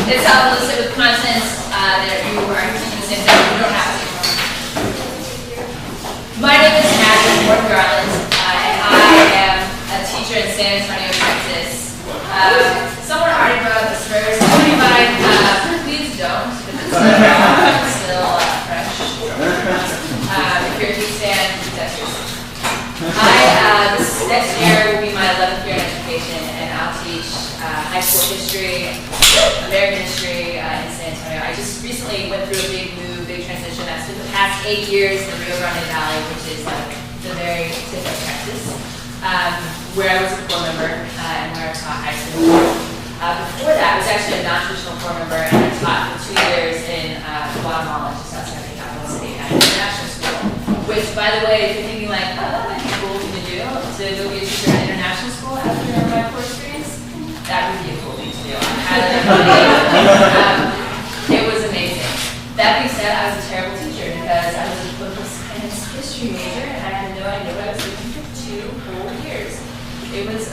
It's self-listed with content that you are teaching the same thing. You don't have to. My name is Natalie Morton Garland, and I am a teacher in San Antonio, Texas. Someone already brought up the Spurs. If you mind, please don't, because it's still fresh. If you're a Heat fan, that's yours. This next year will be my 11th year in education, and I'll teach high school history, American history in San Antonio. I just recently went through a big move, big transition. I spent the past 8 years in the Rio Grande Valley, which is like the very tip of Texas, where I was a corps member and where I taught high school. Before that, I was actually a non-traditional corps member, and I taught for 2 years in Guatemala, just outside the capital city, at an international school. Which, by the way, if you're thinking like, oh, that might be a cool thing to do, to go be a teacher at an international school after my core experience, that would be a cool thing to do. It was amazing. That being said, I was a terrible teacher because I was a political science history major, and I had no idea what I was doing for 2 whole years. It was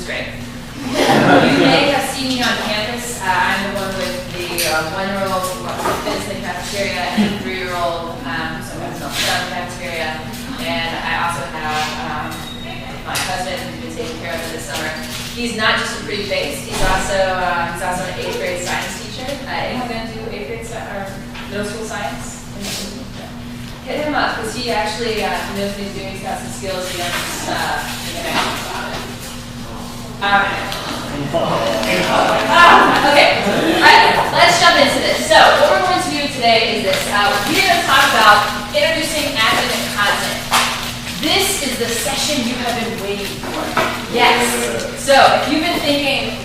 great. You may have seen me on campus. I'm the one with the 1-year-old who fits in the cafeteria, and the 3-year-old who sometimes helps out in the cafeteria. And I also have my husband who's been taking care of it this summer. He's not just a pretty face. He's also an 8th grade science teacher. Anyone going to do 8th grade or middle school science? Hit him up because he actually knows what he's doing. He's got some skills. He understands. Okay, let's jump into this. So what we're going to do today is this. We're going to talk about introducing academic content. This is the session you have been waiting for. Yes. So if you've been thinking,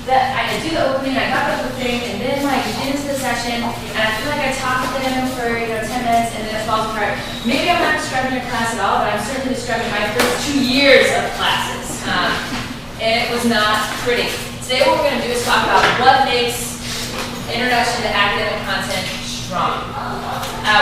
I do the opening, I got the opening, and then like you get into the session, and I feel like I talked to them for 10 minutes, and then it falls apart. Maybe I'm not describing your class at all, but I'm certainly describing my first 2 years of classes. And it was not pretty. Today what we're going to do is talk about what makes introduction to academic content strong.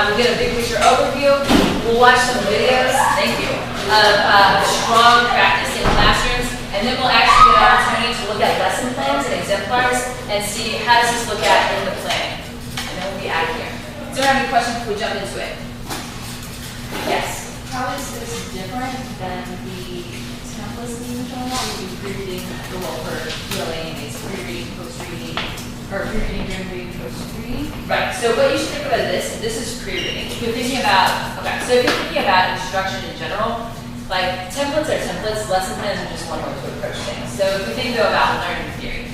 We'll get a big picture overview. We'll watch some videos, thank you, of strong practice in classrooms, and then we'll actually get an opportunity to look at lesson plans and exemplars and see how does this look at in the planning. And then we'll be out of here. So, have any questions before we jump into it? Yes? How is this different than the templates that you were talking about? We do pre-reading, for PLA, it's pre-reading, post-reading, or pre-reading, during reading, post-reading. Right, so what you should think about is this is pre-reading. If you're thinking about, instruction in general, like templates are templates, lesson plans are just one way to approach things. So if we think though about learning theory,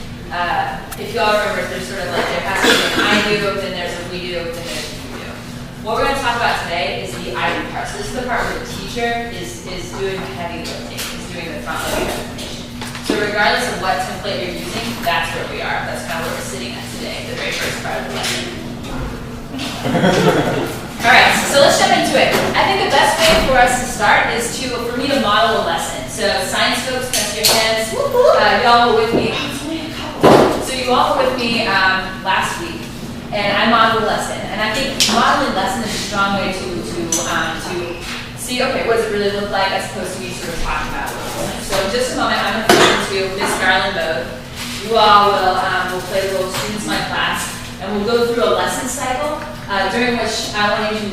if you all remember, there's sort of like there has to be an I do, then there's a we do, then there's a you do. What we're going to talk about today is the I do part. So this is the part where the teacher is doing heavy lifting, is doing the front loading of information. So regardless of what template you're using, that's where we are. That's kind of where we're sitting at today, the very first part of the lesson. All right, so let's jump into it. I think the best way for us to start is for me to model a lesson. So science folks, press your hands. Y'all were with me. So you all were with me last week, and I modeled a lesson. And I think modeling a lesson is a strong way to see, okay, what does it really look like as opposed to me sort of talking about it. So in just a moment, I'm going to go into Miss Garland mode. You all will play the little students in my class, and we'll go through a lesson cycle during which I want you to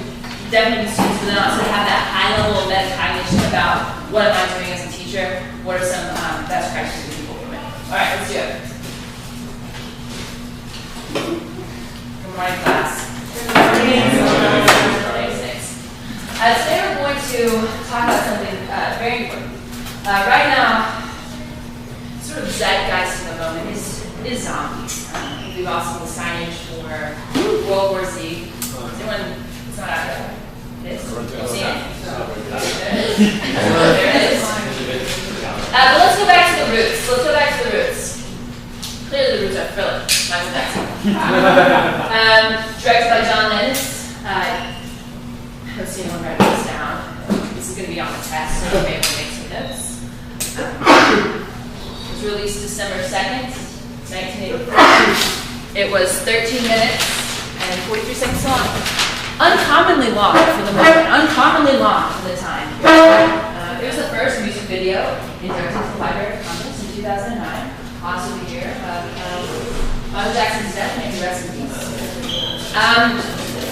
definitely be students, but then also have that high level of metacognition about what am I doing as a teacher, what are some best practices people implement. All right, let's do it. Good morning, class. Good morning. Today we're going to talk about something very important. Right now, sort of zeitgeist in the moment is zombies. We've also seen the signage for World War Z. Is anyone, it's not out there? It is? You've seen it? There it is. But let's go back to the roots. Clearly the roots are acrylic. Not that. Directed by John Lennon. Let's see if I write this down. This is going to be on the test, so you may want to make some notes. It was released December 2nd, 1984. It was 13 minutes and 43 seconds long. Uncommonly long for the moment, uncommonly long for the time. It was the first music video inducted to the Library of Congress in 2009. Also the year of Michael Jackson's death, may he rest in peace.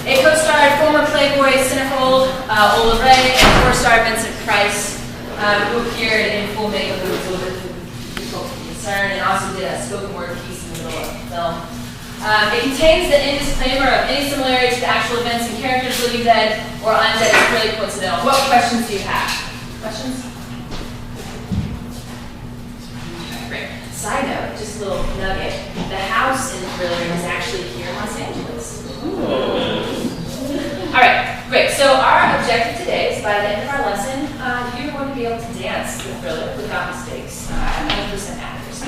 It co-starred former Playboy centerfold Ola Ray and four-star Vincent Price, who appeared in full makeup movies with difficult concern and also did a spoken word piece in the middle of the film. It contains the end disclaimer of any similarity to the actual events and characters, living dead or undead, is purely coincidental. What questions do you have? Questions? Great. Side note, just a little nugget. The house in Thriller is actually here in Los Angeles. All right, great. So our objective today is by the end of our lesson, you're going to be able to dance the Thriller without mistakes. 100% accuracy.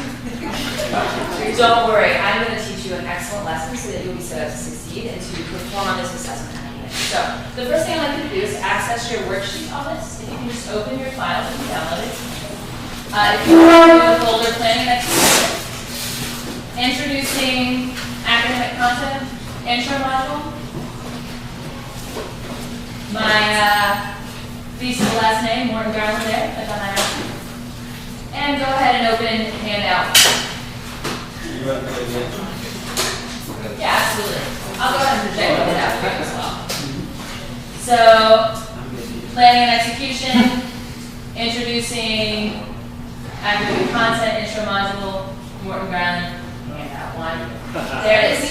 Don't worry, I'm going to teach you an excellent lesson so that you'll be set up to succeed and to perform on this assessment at the end. So the first thing I'd like you to do is access your worksheet on this. If you can just open your files and download it. If you want to do the folder planning next week, introducing academic content, intro module, my thesis last name, Morton Garland there, click on that out. And go ahead and open handout. Yeah, absolutely. I'll go ahead and project it out for you as well. So, planning and execution, introducing academic content, intro module, Morton Garland, handout one. There it is.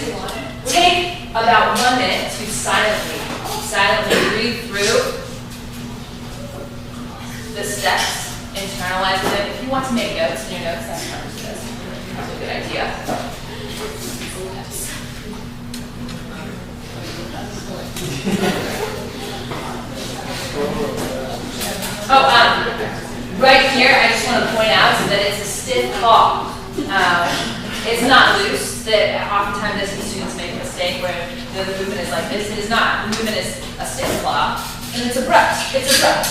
Take about 1 minute to silently read through the steps, internalize them. If you want to make notes in your notes, that's fine. That's a good idea. Right here, I just want to point out that it's a stiff claw. It's not loose. That oftentimes I see students make a mistake where the movement is like this. It is not. The movement is a stiff claw, and it's abrupt. It's abrupt.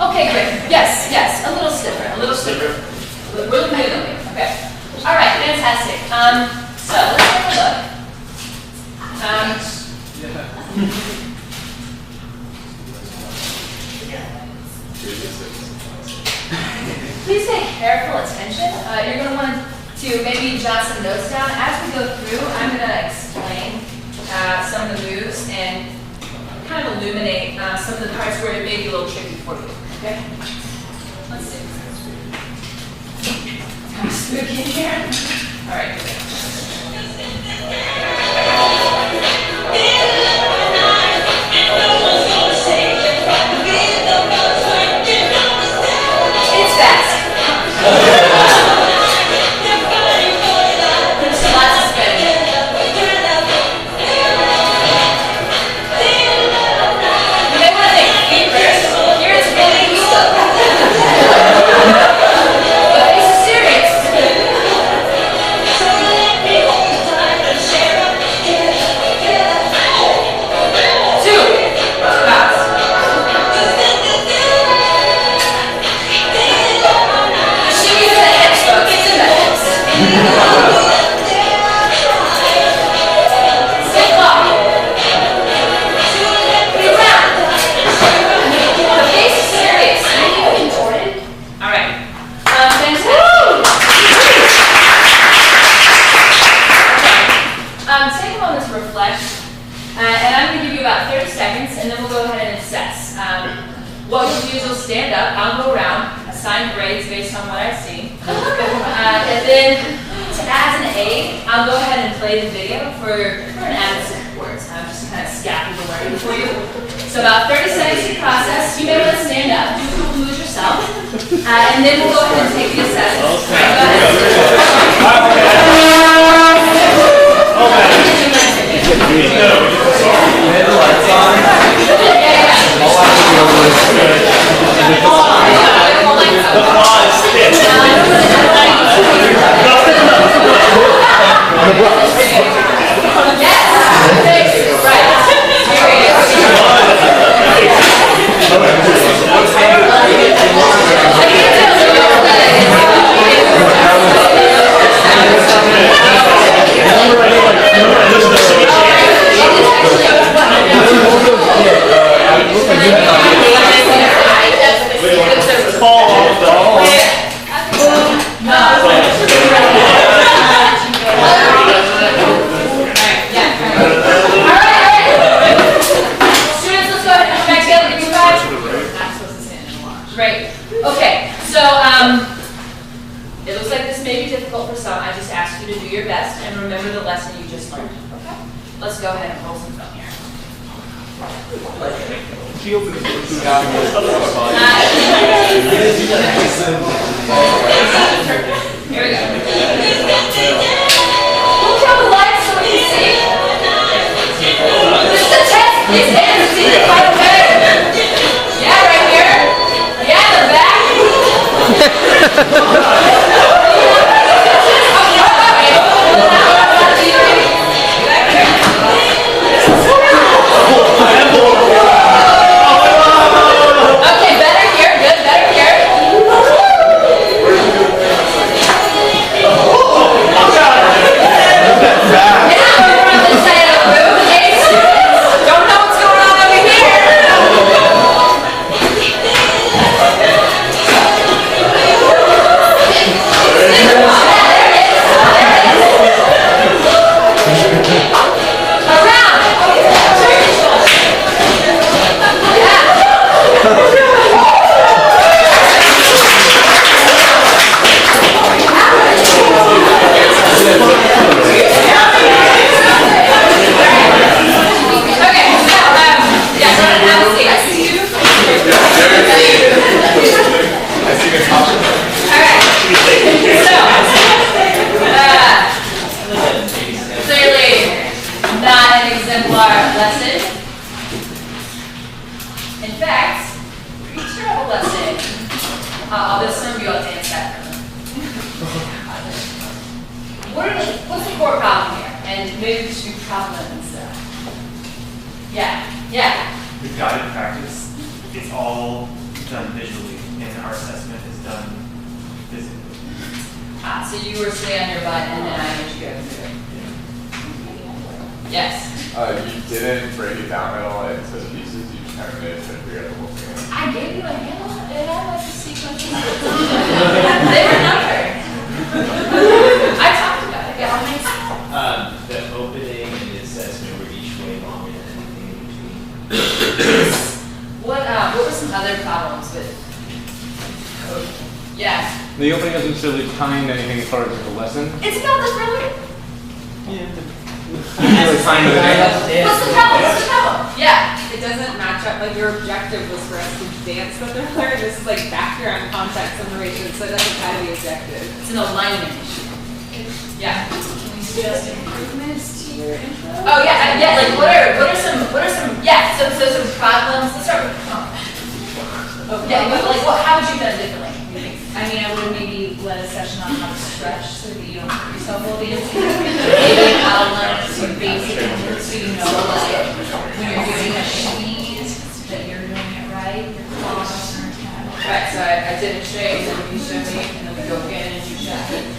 Okay, great. Yes, a little stiffer, We're looking good at it. Okay. All right, fantastic. So let's take a look. Please pay careful attention. You're going to want to maybe jot some notes down. As we go through, I'm going to explain some of the moves and kind of illuminate some of the parts where it may be a little tricky for you. Okay? Let's see. Kind of spooky in here. All right. It's fast. Lots of spinning. You may want to think feet first. Here it's really slow. But it's serious. Two. Fast. Shimmies in the hips, folks. It's in the hips. Stay calm. Move around. The face is serious. Are you contorted? All right. Fantastic. Take a moment to reflect, and I'm going to give you about 30 seconds, and then we'll go ahead and assess. What we'll do is we'll stand up, I'll go around, assign grades based on what I see, and then as an aid, I'll go ahead and play the video for an added support. Just kind of scaffold the learning for you. So about 30 seconds to process. You may want to stand up, do a couple moves yourself, and then we'll go ahead and take the assessment. All right, go Here we go. Look how the lights so we can see. This is a test. These hands see the final way. Yeah, right here. Yeah, in the back. Okay, better here. Good, better here. The opening doesn't necessarily tie into anything as far as the lesson. It's about the thriller. Yeah. Really tie into the dance. What's the problem? What's the problem? Yeah. It doesn't match up. Like your objective was for us to dance the thriller, and this is like background context summation, so it doesn't tie to the objective. It's an alignment issue. Yeah. Can we suggest improvements to your intro? Oh yeah, yeah. Like what are some yeah. So some problems. Let's start with yeah. But like how would you have done differently? I mean, I would maybe let a session on how to stretch so that you don't hurt yourself while dancing. Maybe outline some basic moves so you know, like, when you're doing a sheet, that you're doing it right, your claws are intact. Right, so I did a shake, and then you show me, and then we go again, and you show me.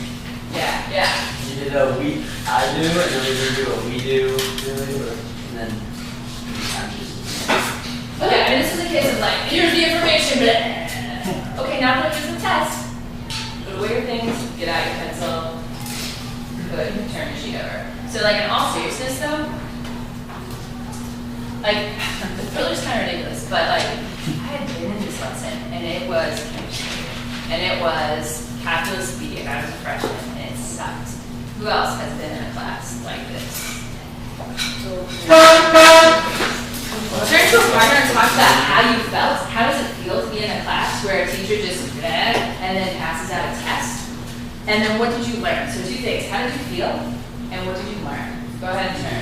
Yeah, yeah. You did a we, I do, and then we do a we do, really, and then I'm just... Okay, I mean, this is a case of like, here's the information, but okay, now that there's a test, put away your things, get out your pencil, turn your sheet over. So like in all seriousness though, like the thriller's kind of ridiculous, but like I had been in this lesson and it was chemistry, and it was calculus B. I was a freshman and it sucked. Who else has been in a class like this? Turn to a partner and talk about how you felt. How does it feel to be in a class where a teacher just and then passes out a test? And then what did you learn? So 2 things. How did you feel? And what did you learn? Go ahead and turn.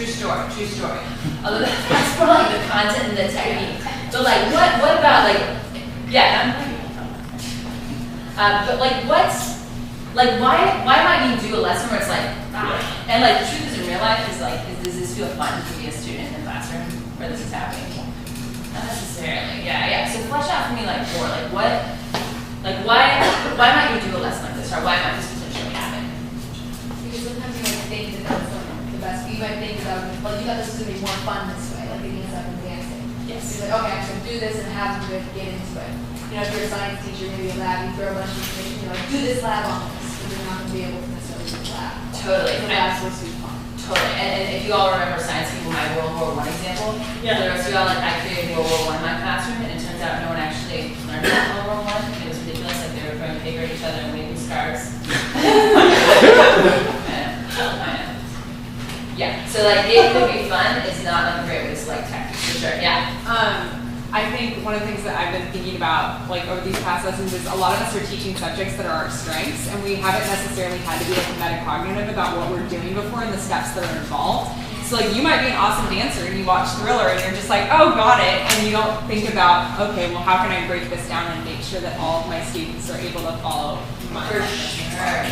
True story, true story. Although that's more like the content and the technique. But like, what about like, yeah, but like, why might you do a lesson where it's like, and like the truth is in real life is like, does this feel fun to be a student in the classroom where this is happening? Not necessarily, yeah. So flesh out for me like more, like why might you do a lesson like this, or why might this potentially happen? Because sometimes you might think that that's the best, you might think that, well, you thought this was gonna be more fun this way, like it means I'm dancing. Yes. So you're like, okay, I'm just gonna do this and have them get into it. You know, if you're a science teacher, maybe a lab, you throw a bunch of information, you're like, do this lab on this, but you're not gonna be able to necessarily do the lab. Totally. The lab's supposed to be fun. Totally, and if you all remember Science People, my World War I example, Yeah. the rest of y'all, like, I created World War I in my classroom, and it turns out no one actually learned about World War I. It was ridiculous, like they were throwing paper at each other and waving scarves. I know. Yeah, so like it could be fun, it's not like a great way to select tactics, for sure, yeah. I think one of the things that I've been thinking about, like over these past lessons, is a lot of us are teaching subjects that are our strengths, and we haven't necessarily had to be like metacognitive about what we're doing before and the steps that are involved. So like you might be an awesome dancer and you watch Thriller and you're just like, oh, got it, and you don't think about, okay, well, how can I break this down and make sure that all of my students are able to follow my For sure.